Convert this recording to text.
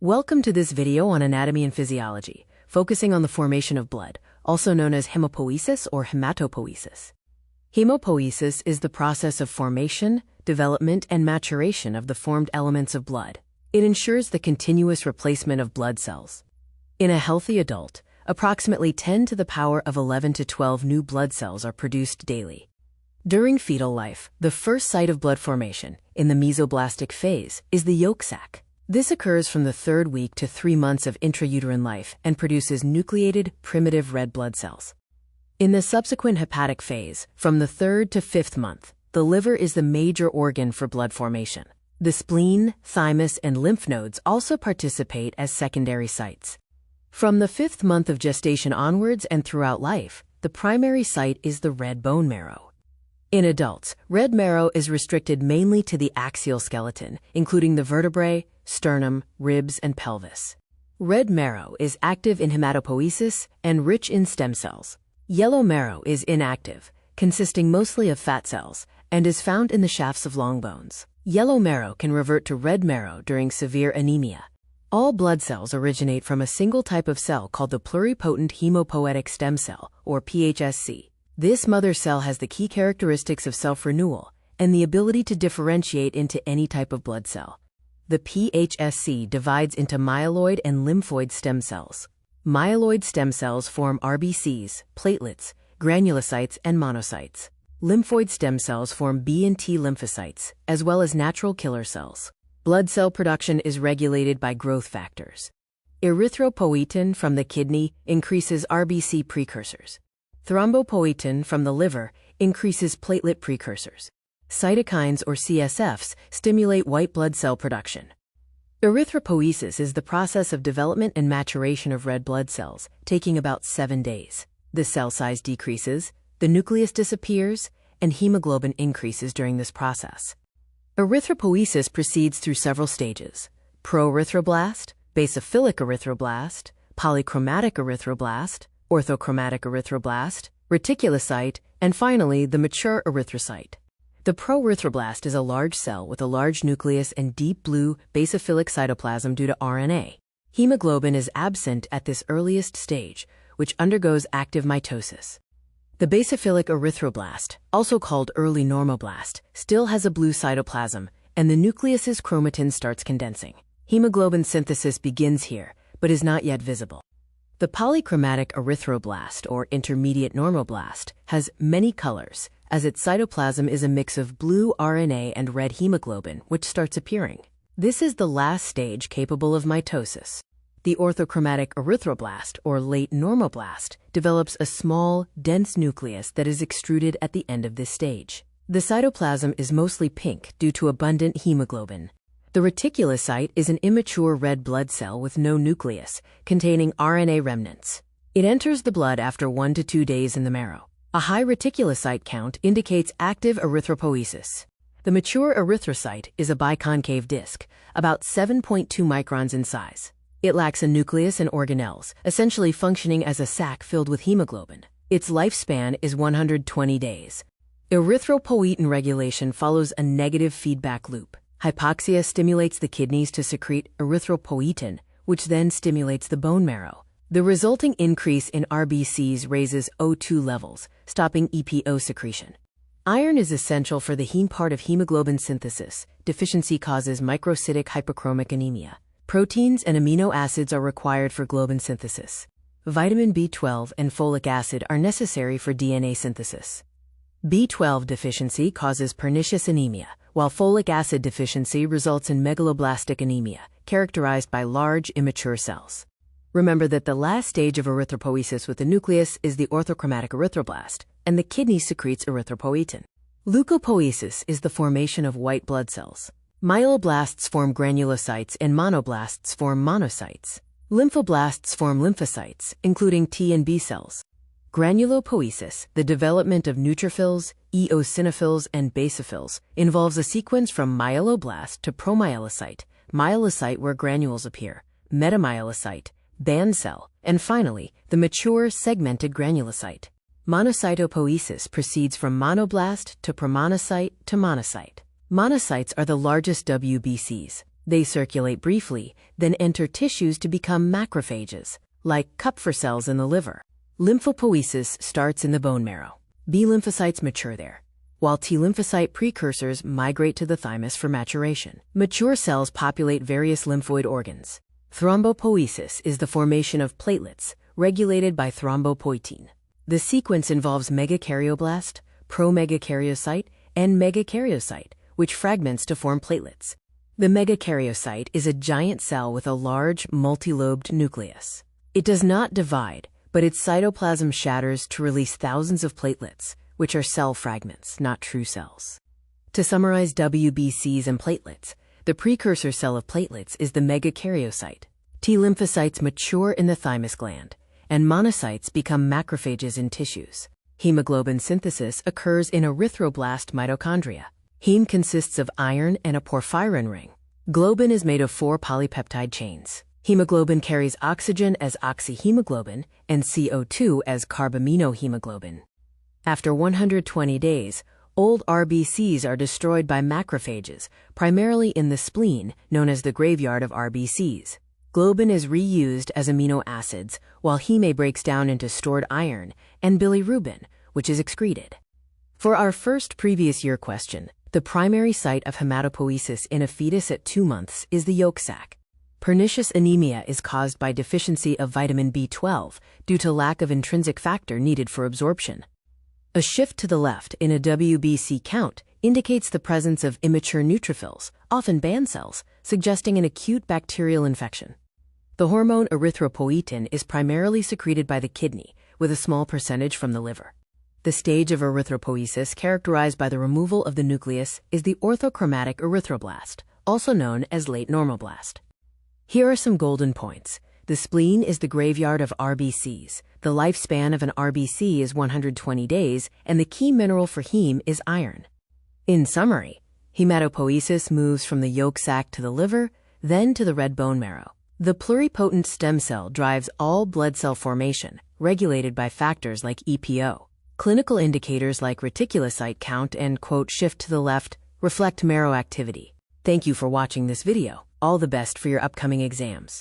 Welcome to this video on anatomy and physiology, focusing on the formation of blood, also known as hemopoiesis or hematopoiesis. Hemopoiesis is the process of formation, development, and maturation of the formed elements of blood. It ensures the continuous replacement of blood cells. In a healthy adult, approximately 10 to the power of 11 to 12 new blood cells are produced daily. During fetal life, the first site of blood formation, in the mesoblastic phase, is the yolk sac. This occurs from the 3rd week to 3 months of intrauterine life and produces nucleated, primitive red blood cells. In the subsequent hepatic phase, from the 3rd to 5th month, the liver is the major organ for blood formation. The spleen, thymus, and lymph nodes also participate as secondary sites. From the 5th month of gestation onwards and throughout life, the primary site is the red bone marrow. In adults, red marrow is restricted mainly to the axial skeleton, including the vertebrae, sternum, ribs, and pelvis. Red marrow is active in hematopoiesis and rich in stem cells. Yellow marrow is inactive, consisting mostly of fat cells, and is found in the shafts of long bones. Yellow marrow can revert to red marrow during severe anemia. All blood cells originate from a single type of cell called the pluripotent hemopoietic stem cell, or PHSC. This mother cell has the key characteristics of self-renewal and the ability to differentiate into any type of blood cell. The PHSC divides into myeloid and lymphoid stem cells. Myeloid stem cells form RBCs, platelets, granulocytes, and monocytes. Lymphoid stem cells form B and T lymphocytes, as well as natural killer cells. Blood cell production is regulated by growth factors. Erythropoietin from the kidney increases RBC precursors. Thrombopoietin from the liver increases platelet precursors. Cytokines, or CSFs, stimulate white blood cell production. Erythropoiesis is the process of development and maturation of red blood cells, taking about 7 days. The cell size decreases, the nucleus disappears, and hemoglobin increases during this process. Erythropoiesis proceeds through several stages: proerythroblast, basophilic erythroblast, polychromatic erythroblast, orthochromatic erythroblast, reticulocyte, and finally the mature erythrocyte. The proerythroblast is a large cell with a large nucleus and deep blue basophilic cytoplasm due to RNA. Hemoglobin is absent at this earliest stage, which undergoes active mitosis. The basophilic erythroblast, also called early normoblast, still has a blue cytoplasm, and the nucleus's chromatin starts condensing. Hemoglobin synthesis begins here, but is not yet visible. The polychromatic erythroblast, or intermediate normoblast, has many colors, as its cytoplasm is a mix of blue RNA and red hemoglobin, which starts appearing. This is the last stage capable of mitosis. The orthochromatic erythroblast, or late normoblast, develops a small, dense nucleus that is extruded at the end of this stage. The cytoplasm is mostly pink due to abundant hemoglobin. The reticulocyte is an immature red blood cell with no nucleus, containing RNA remnants. It enters the blood after 1 to 2 days in the marrow. A high reticulocyte count indicates active erythropoiesis. The mature erythrocyte is a biconcave disc, about 7.2 microns in size. It lacks a nucleus and organelles, essentially functioning as a sac filled with hemoglobin. Its lifespan is 120 days. Erythropoietin regulation follows a negative feedback loop. Hypoxia stimulates the kidneys to secrete erythropoietin, which then stimulates the bone marrow. The resulting increase in RBCs raises O2 levels, stopping EPO secretion. Iron is essential for the heme part of hemoglobin synthesis. Deficiency causes microcytic hypochromic anemia. Proteins and amino acids are required for globin synthesis. Vitamin B12 and folic acid are necessary for DNA synthesis. B12 deficiency causes pernicious anemia, while folic acid deficiency results in megaloblastic anemia, characterized by large, immature cells. Remember that the last stage of erythropoiesis with the nucleus is the orthochromatic erythroblast, and the kidney secretes erythropoietin. Leukopoiesis is the formation of white blood cells. Myeloblasts form granulocytes and monoblasts form monocytes. Lymphoblasts form lymphocytes, including T and B cells. Granulopoiesis, the development of neutrophils, eosinophils, and basophils, involves a sequence from myeloblast to promyelocyte, myelocyte where granules appear, metamyelocyte, band cell, and finally, the mature segmented granulocyte. Monocytopoiesis proceeds from monoblast to promonocyte to monocyte. Monocytes are the largest WBCs. They circulate briefly, then enter tissues to become macrophages, like Kupffer cells in the liver. Lymphopoiesis starts in the bone marrow. B lymphocytes mature there, while T lymphocyte precursors migrate to the thymus for maturation. Mature cells populate various lymphoid organs. Thrombopoiesis is the formation of platelets, regulated by thrombopoietin. The sequence involves megakaryoblast, promegakaryocyte, and megakaryocyte, which fragments to form platelets. The megakaryocyte is a giant cell with a large, multilobed nucleus. It does not divide, but its cytoplasm shatters to release thousands of platelets, which are cell fragments, not true cells. To summarize WBCs and platelets, the precursor cell of platelets is the megakaryocyte. T lymphocytes mature in the thymus gland, and monocytes become macrophages in tissues. Hemoglobin synthesis occurs in erythroblast mitochondria. Heme consists of iron and a porphyrin ring. Globin is made of 4 polypeptide chains. Hemoglobin carries oxygen as oxyhemoglobin and CO2 as carbaminohemoglobin. After 120 days, old RBCs are destroyed by macrophages, primarily in the spleen, known as the graveyard of RBCs. Globin is reused as amino acids, while heme breaks down into stored iron and bilirubin, which is excreted. For our first previous year question, the primary site of hematopoiesis in a fetus at 2 months is the yolk sac. Pernicious anemia is caused by deficiency of vitamin B12 due to lack of intrinsic factor needed for absorption. A shift to the left in a WBC count indicates the presence of immature neutrophils, often band cells, suggesting an acute bacterial infection. The hormone erythropoietin is primarily secreted by the kidney, with a small percentage from the liver. The stage of erythropoiesis characterized by the removal of the nucleus is the orthochromatic erythroblast, also known as late normoblast. Here are some golden points. The spleen is the graveyard of RBCs. The lifespan of an RBC is 120 days, and the key mineral for heme is iron. In summary, hematopoiesis moves from the yolk sac to the liver, then to the red bone marrow. The pluripotent stem cell drives all blood cell formation, regulated by factors like EPO. Clinical indicators like reticulocyte count and, shift to the left, reflect marrow activity. Thank you for watching this video. All the best for your upcoming exams.